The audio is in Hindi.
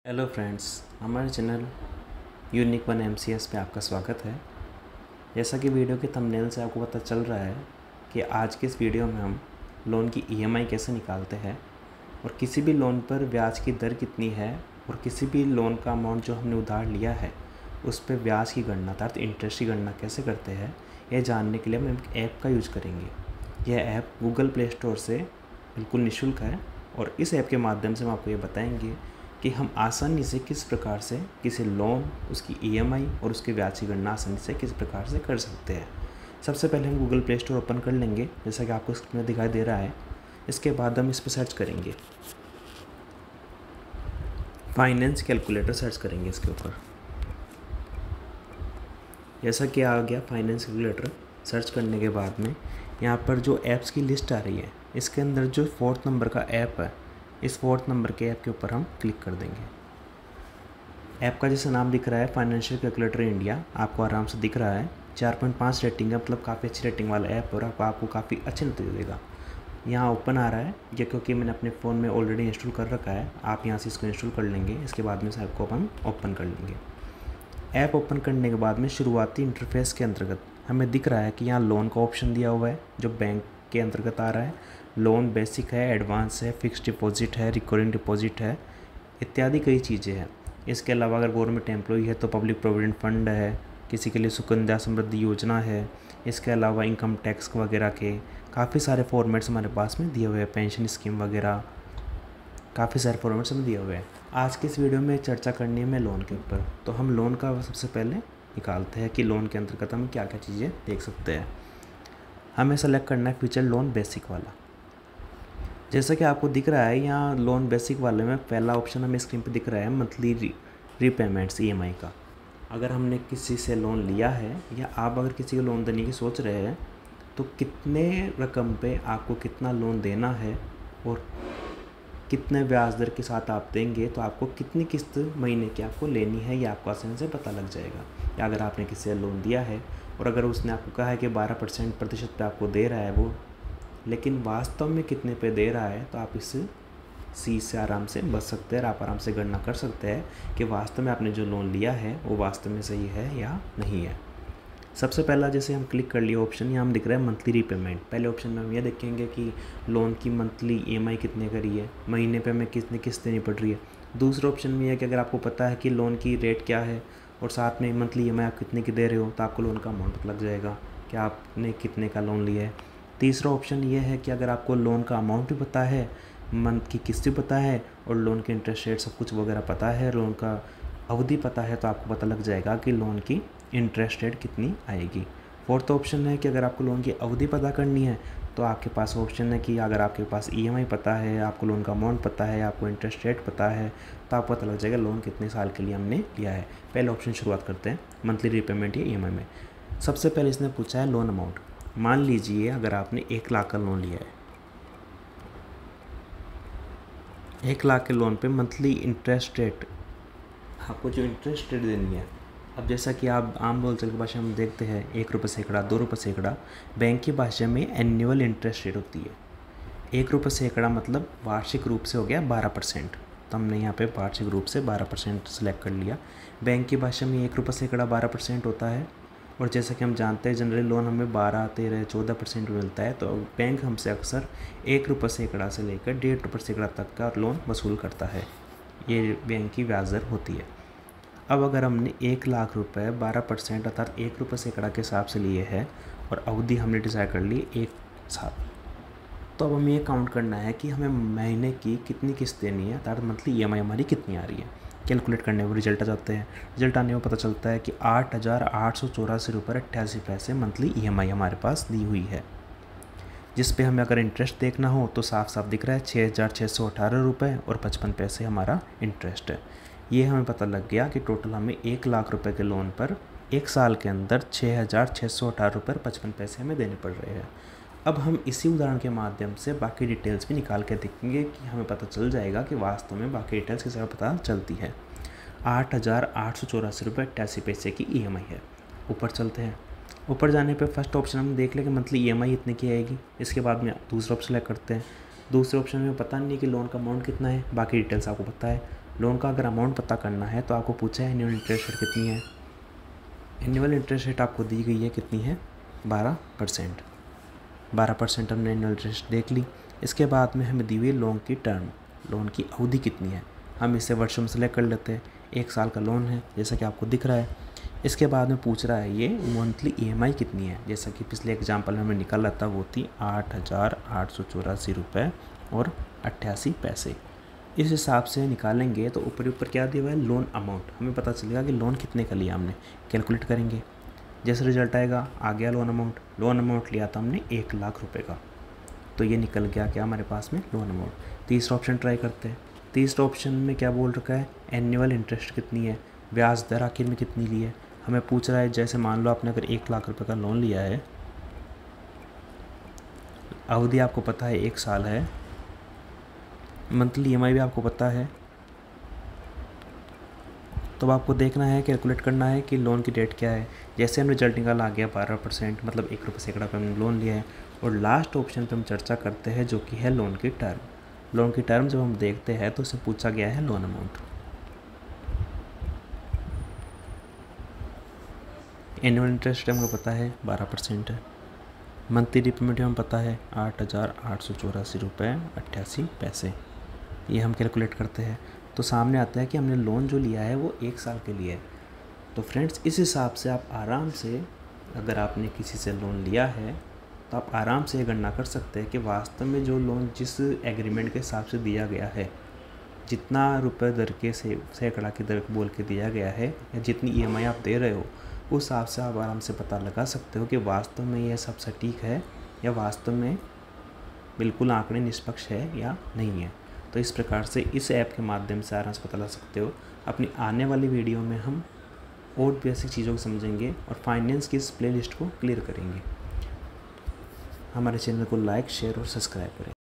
हेलो फ्रेंड्स, हमारे चैनल यूनिक वन MCS पे आपका स्वागत है। जैसा कि वीडियो के थंबनेल से आपको पता चल रहा है कि आज के इस वीडियो में हम लोन की EMI कैसे निकालते हैं और किसी भी लोन पर ब्याज की दर कितनी है और किसी भी लोन का अमाउंट जो हमने उधार लिया है उस पर ब्याज की गणना अर्थात इंटरेस्ट की गणना कैसे करते हैं, यह जानने के लिए हम एक ऐप का यूज करेंगे। यह ऐप गूगल प्ले स्टोर से बिल्कुल निःशुल्क है और इस ऐप के माध्यम से हम आपको ये बताएंगे कि हम आसानी से किस प्रकार से किसी लोन, उसकी EMI और उसके ब्याज की गणना आसानी से किस प्रकार से कर सकते हैं। सबसे पहले हम गूगल प्ले स्टोर ओपन कर लेंगे, जैसा कि आपको स्क्रीन में दिखाई दे रहा है। इसके बाद हम इस पर सर्च करेंगे, फाइनेंस कैलकुलेटर सर्च करेंगे इसके ऊपर। जैसा कि आ गया फाइनेंस कैलकुलेटर, सर्च करने के बाद में यहाँ पर जो ऐप्स की लिस्ट आ रही है, इसके अंदर जो 4th नंबर का ऐप है, इस 4th नंबर के ऐप के ऊपर हम क्लिक कर देंगे। ऐप का जैसे नाम दिख रहा है फाइनेंशियल कैलकुलेटर इंडिया, आपको आराम से दिख रहा है। 4.5 रेटिंग है, मतलब काफ़ी अच्छी रेटिंग वाला ऐप और आपको काफ़ी अच्छे नतीजे देगा। यहाँ ओपन आ रहा है ये, क्योंकि मैंने अपने फ़ोन में ऑलरेडी इंस्टॉल कर रखा है। आप यहाँ से इसको इंस्टॉल कर लेंगे, इसके बाद में इस ऐप को हम ओपन कर लेंगे। ऐप ओपन करने के बाद में शुरुआती इंटरफेस के अंतर्गत हमें दिख रहा है कि यहाँ लोन का ऑप्शन दिया हुआ है जो बैंक के अंतर्गत आ रहा है। लोन बेसिक है, एडवांस है, फिक्स्ड डिपॉजिट है, रिकरिंग डिपॉजिट है, इत्यादि कई चीज़ें हैं। इसके अलावा अगर गवर्नमेंट एम्प्लॉई है तो पब्लिक प्रोविडेंट फंड है, किसी के लिए सुकन्या समृद्धि योजना है। इसके अलावा इनकम टैक्स वगैरह के काफ़ी सारे फॉर्मेट्स हमारे पास में दिए हुए हैं, पेंशन स्कीम वगैरह काफ़ी सारे फॉर्मेट्स में दिए हुए हैं। आज के इस वीडियो में चर्चा करनी है मैं लोन के ऊपर, तो हम लोन का सबसे पहले निकालते हैं कि लोन के अंतर्गत हम क्या क्या चीज़ें देख सकते हैं। हमें सेलेक्ट करना है फीचर लोन बेसिक वाला। जैसा कि आपको दिख रहा है यहाँ लोन बेसिक वाले में पहला ऑप्शन हमें स्क्रीन पे दिख रहा है मंथली रीपेमेंट्स EMI का। अगर हमने किसी से लोन लिया है या आप अगर किसी को लोन देने की सोच रहे हैं तो कितने रकम पे आपको कितना लोन देना है और कितने ब्याज दर के साथ आप देंगे, तो आपको कितनी किस्त महीने की आपको लेनी है, ये आपको आसानी से पता लग जाएगा। या अगर आपने किसी से लोन दिया है और अगर उसने आपको कहा है कि 12% पे आपको दे रहा है वो, लेकिन वास्तव में कितने पे दे रहा है, तो आप इस चीज़ से आराम से बच सकते हैं और आप आराम से गणना कर सकते हैं कि वास्तव में आपने जो लोन लिया है वो वास्तव में सही है या नहीं है। सबसे पहला जैसे हम क्लिक कर लिया ऑप्शन, यहाँ हम दिख रहा है मंथली रीपेमेंट। पहले ऑप्शन में हम ये देखेंगे कि लोन की मंथली EMI कितने का रही है, महीने पे हमें कितनी किस्त देनी पड़ रही है। दूसरा ऑप्शन में यह कि अगर आपको पता है कि लोन की रेट क्या है और साथ में मंथली EMI आप कितने की दे रहे हो, तो आपको लोन का अमाउंट लग जाएगा कि आपने कितने का लोन लिया है। तीसरा ऑप्शन ये है कि अगर आपको लोन का अमाउंट भी पता है, मंथ की किस्त भी पता है और लोन के इंटरेस्ट रेट सब कुछ वगैरह पता है, लोन का अवधि पता है, तो आपको पता लग जाएगा कि लोन की इंटरेस्ट रेट कितनी आएगी। फोर्थ ऑप्शन है कि अगर आपको लोन की अवधि पता करनी है तो आपके पास ऑप्शन है कि अगर आपके पास EMI पता है, आपको लोन का अमाउंट पता है, आपको इंटरेस्ट रेट पता है, तो आपको पता लग जाएगा लोन कितने साल के लिए हमने लिया है। पहले ऑप्शन शुरुआत करते हैं मंथली रीपेमेंट या EMI में। सबसे पहले इसने पूछा है लोन अमाउंट। मान लीजिए अगर आपने 1 लाख का लोन लिया है, 1 लाख के लोन पे मंथली इंटरेस्ट रेट, आपको जो इंटरेस्ट रेट देनी है, अब जैसा कि आप आम बोलचाल की भाषा में देखते हैं 1 रुपये सैकड़ा, 2 रुपये सैकड़ा, बैंक की भाषा में एनुअल इंटरेस्ट रेट होती है। 1 रुपये सैकड़ा मतलब वार्षिक रूप से हो गया 12%, तो हमने यहाँ पे वार्षिक रूप से 12% सेलेक्ट कर लिया। बैंक की भाषा में 1 रुपये सैकड़ा 12% होता है और जैसा कि हम जानते हैं जनरली लोन हमें 12, 13, 14% मिलता है, तो बैंक हमसे अक्सर 1 रुपये सैकड़ा से लेकर 1.5 रुपये सैकड़ा तक का लोन वसूल करता है। ये बैंक की ब्याज दर होती है। अब अगर हमने 1 लाख रुपए 12% अर्थात 1 रुपये सैकड़ा के हिसाब से लिए है और अवधि हमने डिसाइड कर ली 1 साल, तो अब हमें ये काउंट करना है कि हमें महीने की कितनी किस्त देनी है, अर्थात मंथली EMI हमारी कितनी आ रही है। कैलकुलेट करने में रिजल्ट आ जाते हैं। रिजल्ट आने में पता चलता है कि 8,884 रुपये 88 पैसे मंथली EMI हमारे पास दी हुई है। जिस पे हमें अगर इंटरेस्ट देखना हो तो साफ साफ दिख रहा है 6,618 रुपये और 55 पैसे हमारा इंटरेस्ट है। ये हमें पता लग गया कि टोटल हमें 1 लाख रुपए के लोन पर 1 साल के अंदर 6,618 रुपये 55 पैसे हमें देने पड़ रहे हैं। अब हम इसी उदाहरण के माध्यम से बाकी डिटेल्स भी निकाल के देखेंगे कि हमें पता चल जाएगा कि वास्तव में बाकी डिटेल्स किस तरह पता चलती है। 8,884 रुपये 88 पैसे की EMI है। ऊपर चलते हैं। ऊपर जाने पे फर्स्ट ऑप्शन हम देख लें कि मंथली EMI इतने की आएगी। इसके बाद में दूसरा ऑप्शन सेलेक्ट करते हैं। दूसरे ऑप्शन में पता नहीं कि लोन का अमाउंट कितना है, बाकी डिटेल्स आपको पता है। लोन का अगर अमाउंट पता करना है तो आपको पूछा है एनुअल इंटरेस्ट रेट कितनी है। एनुअल इंटरेस्ट रेट आपको दी गई है कितनी है, 12%। 12% हमने एनुअल इंटरेस्ट देख ली। इसके बाद में हमें दी हुई लोन की टर्म, लोन की अवधि कितनी है, हम इसे वर्षों में सेलेक्ट कर लेते हैं। 1 साल का लोन है जैसा कि आपको दिख रहा है। इसके बाद में पूछ रहा है ये मंथली EMI कितनी है, जैसा कि पिछले एग्जाम्पल में हमें निकाला था, वो थी 8,884 रुपये और 88 पैसे। इस हिसाब से निकालेंगे तो ऊपर ऊपर क्या दिया हुआ है, लोन अमाउंट, हमें पता चलेगा कि लोन कितने का लिया हमने। कैलकुलेट करेंगे, जैसे रिजल्ट आएगा आ गया लोन अमाउंट। लोन अमाउंट लिया था हमने 1 लाख रुपए का, तो ये निकल गया क्या हमारे पास में, लोन अमाउंट। तीसरा ऑप्शन ट्राई करते हैं। तीसरा ऑप्शन में क्या बोल रखा है, एनुअल इंटरेस्ट कितनी है, ब्याज दर आखिर में कितनी ली है। हमें पूछ रहा है जैसे मान लो आपने अगर 1 लाख रुपए का लोन लिया है, अवधि आपको पता है 1 साल है, मंथली EMI भी आपको पता है, तो आपको देखना है, कैलकुलेट करना है कि लोन की डेट क्या है। जैसे हम रिजल्ट निकाला आ गया 12%, मतलब 1 रुपये सैकड़ा पे हमने लोन लिया है। और लास्ट ऑप्शन पे हम चर्चा करते हैं जो कि है लोन की टर्म। लोन की टर्म जब हम देखते हैं तो उससे पूछा गया है लोन अमाउंट। एनुअल इंटरेस्ट हमको पता है 12% है। मंथली रिपेमेंट हमें पता है 8,884 रुपये 88 पैसे। ये हम कैलकुलेट करते हैं तो सामने आता है कि हमने लोन जो लिया है वो 1 साल के लिए है। तो फ्रेंड्स इस हिसाब से आप आराम से, अगर आपने किसी से लोन लिया है तो आप आराम से गणना कर सकते हैं कि वास्तव में जो लोन जिस एग्रीमेंट के हिसाब से दिया गया है, जितना रुपए दर के सैकड़ा की दर बोल के दिया गया है, या जितनी EMI आप दे रहे हो, उस हिसाब से आप आराम से पता लगा सकते हो कि वास्तव में यह सब सटीक है या वास्तव में बिल्कुल आंकड़े निष्पक्ष है या नहीं है। तो इस प्रकार से इस ऐप के माध्यम से आराम से पता लगा सकते हो। अपनी आने वाली वीडियो में हम और बेसिक चीज़ों को समझेंगे और फाइनेंस की इस प्लेलिस्ट को क्लियर करेंगे। हमारे चैनल को लाइक, शेयर और सब्सक्राइब करें।